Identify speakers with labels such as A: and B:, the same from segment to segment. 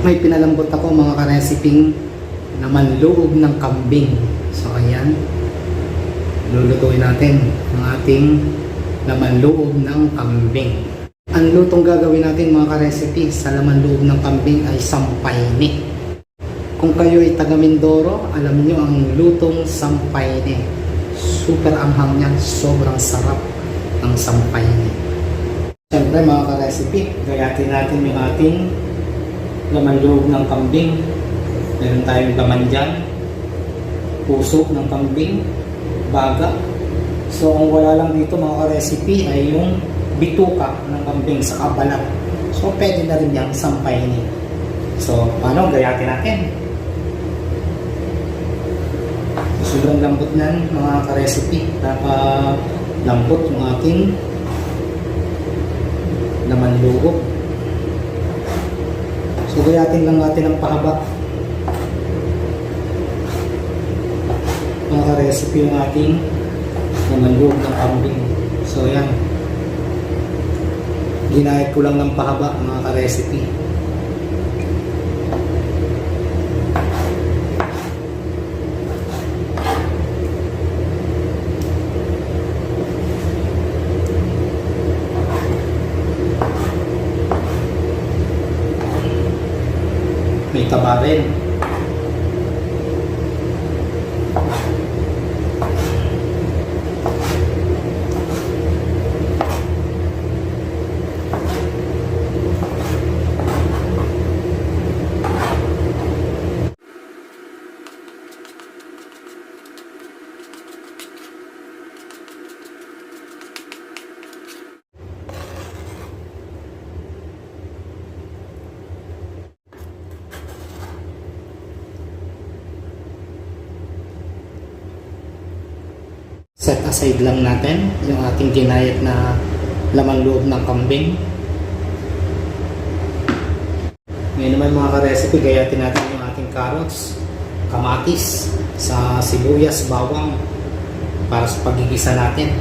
A: May pinalambot ako mga ka-resiping naman loob ng kambing. So ayan, lulutuin natin ang ating laman loob ng kambing. Ang lutong gagawin natin mga ka-recipe sa laman loob ng kambing ay sampayne. Kung kayo ay taga Mindoro, alam nyo ang lutong sampayne. Super anghang niya, sobrang sarap ng sampayne. Siyempre mga ka-recipe, gayatin natin yung ating laman loob ng kambing. Meron tayong laman dyan, puso ng kambing, baga. So ang wala lang dito mga ka-recipe ay yung bituka ng kambing sa kabalat. So pwede na rin yung sampayne. So paano, gayatin natin. Sobrang lambot nan mga ka-recipe. Lambot yung ating laman loob. So gayatin lang natin ang pahaba mga ka-recipe yung ating laman loob ng kambing. So yan, ginayat ko lang ng pahaba mga ka-recipe. May taba rin. Set aside lang natin yung ating ginayat na laman loob ng kambing. Ngayon naman mga ka-recipe, gayatin natin yung ating carrots, kamatis, sa sibuyas, bawang para sa pagigisa natin.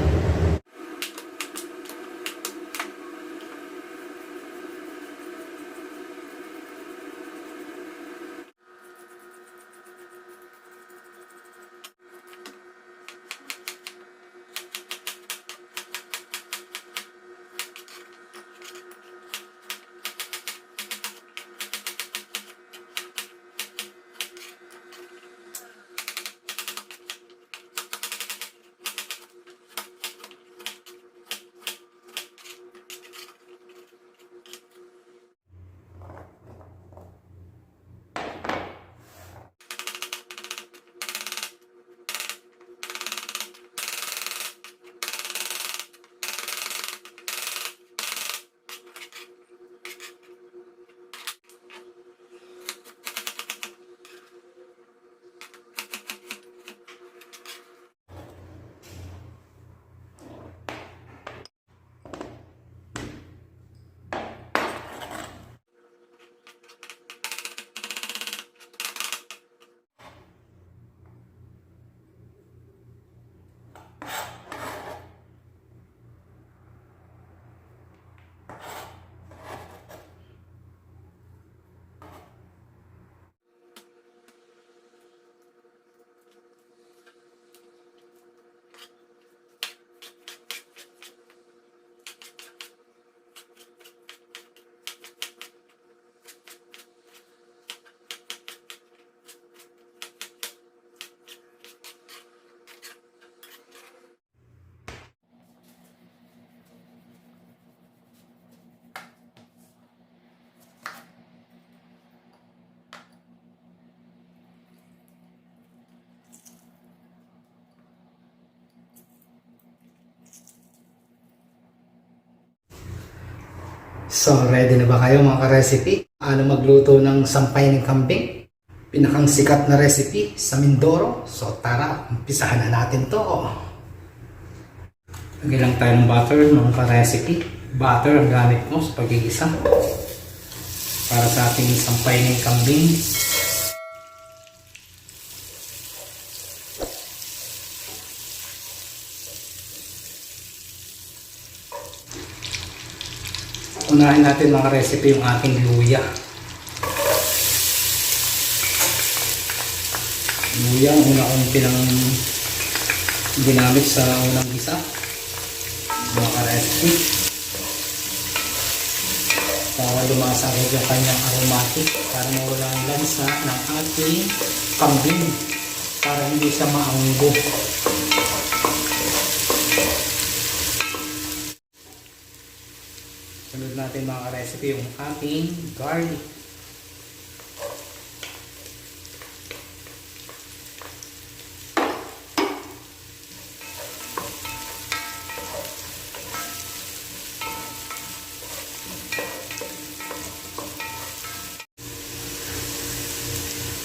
A: So, ready na ba kayo mga ka-recipe? Ano magluto ng sampay ng kambing? Pinakang sikat na recipe sa Mindoro. So, tara, umpisahan na natin to. Lagyan lang tayo ng butter mga ka-recipe. Butter ang gamit mo sa pagigisa para sa ating sampay ng kambing. Unahin natin mga recipe yung ating luya. luya ang una kong ginamit sa unang gisa, mga ka-recipe, para lumasa agad yung kanyang aromatic, para mawala ang lansa ng ating kambing, para hindi siya maanggo. Sunod natin mga ka-recipe yung ating garlic.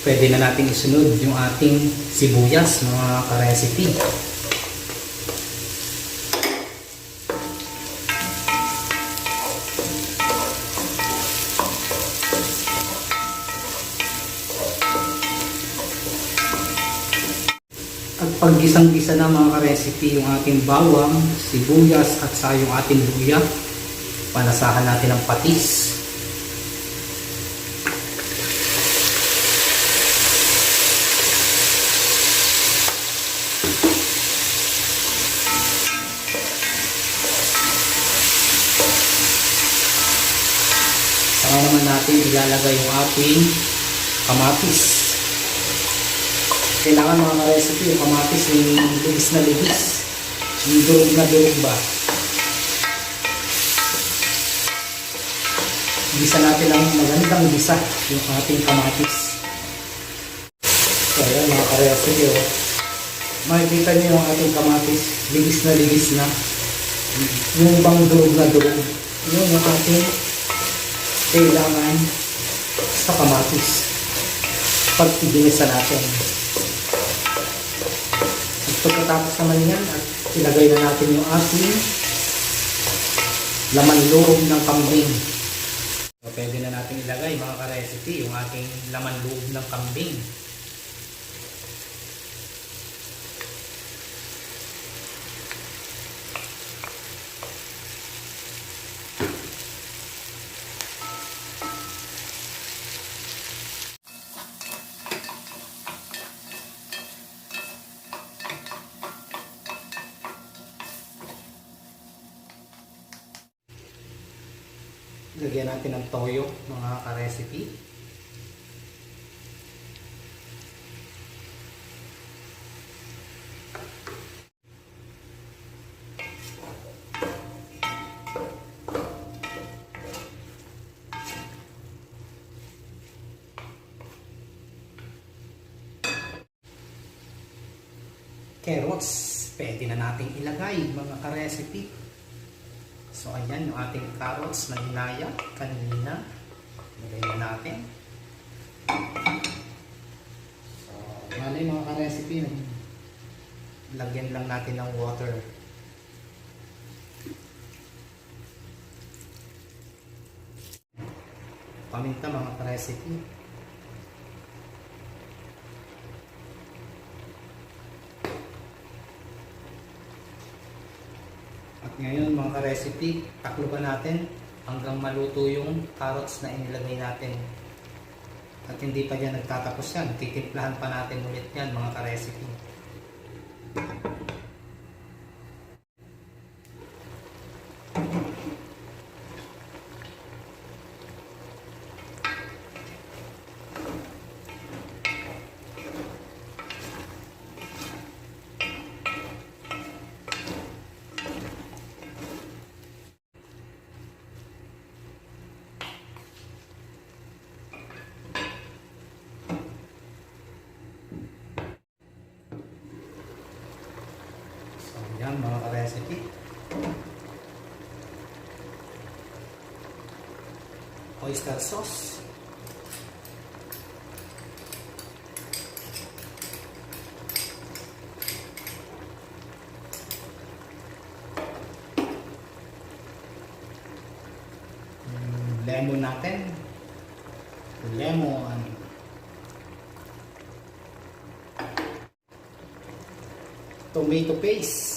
A: Pwede na natin isunod yung ating sibuyas, mga ka-recipe. At pag gisang-gisa na mga ka-recipe yung ating bawang, sibuyas at sa yung ating luya, panasahan natin ang patis. Saka naman natin ilalagay yung ating kamatis. Kailangan mga ka-recipe yung kamatis yung ligis na ligis, yung durog na durog ba. Gisa natin ang magandang gisa yung ating kamatis. So ayan mga ka-recipe, makikita niyo yung ating kamatis, ligis na yung bang durog na durog, yun yung ating kailangan sa kamatis pag iginisa natin. At pagkatapos naman yan, at ilagay na natin yung ating laman loob ng kambing. So, pwede na natin ilagay mga ka-recipe yung ating laman loob ng kambing. Lagyan natin ng toyo, mga ka-recipe. Carrots, pwede na natin ilagay, mga ka-recipe. So ayan yung ating carrots na hinaya kanina. Ilagay na natin. So malay mga ka-recipe, lagyan lang natin ng water. Paminta mga ka-recipe. At ngayon mga ka-recipe, takluban natin hanggang maluto yung carrots na inilagay natin. At hindi pa yan nagtatapos yan, titimplahan pa natin ulit yan mga ka-recipe. Yan mga ka-recipe. Oyster sauce. Lemon natin. Lemon. Tomato paste.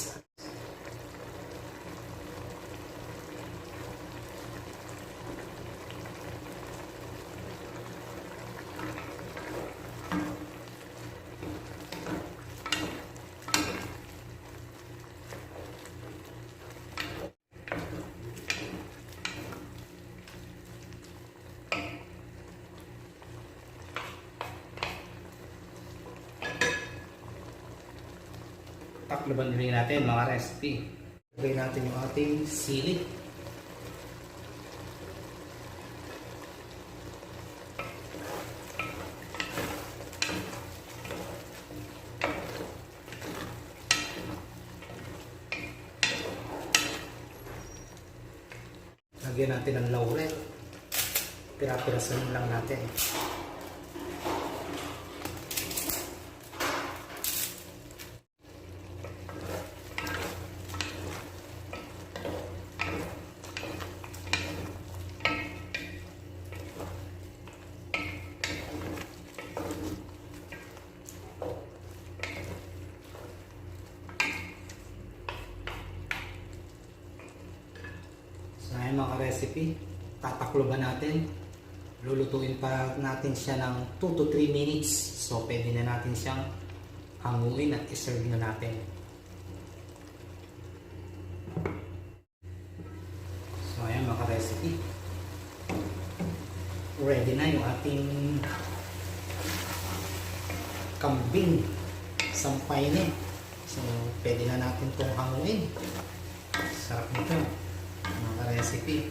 A: Tatakloban rin natin mga recipe. Lagay natin yung ating sili. Lagyan natin ng laurel. Pira-pirasan lang natin. So ayan mga recipe, tatakloban natin. Lulutuin pa natin siya ng 2 to 3 minutes. So pwede na natin siyang hanguin at iserve na natin. So ayan mga recipe, ready na yung ating kambing sampayne. So pwede na natin itong hanguin. Sarap nito mga recipe.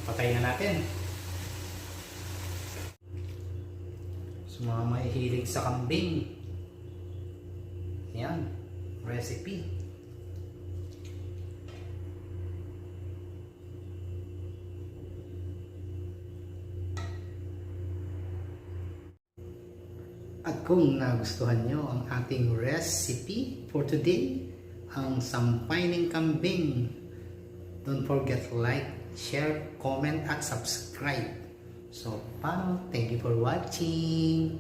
A: Patayin na natin. So mga mahihilig sa kambing, yan, recipe. At kung nagustuhan nyo ang ating recipe for today, ang sampayning kambing, don't forget to like, share, comment, at subscribe. So, thank you for watching.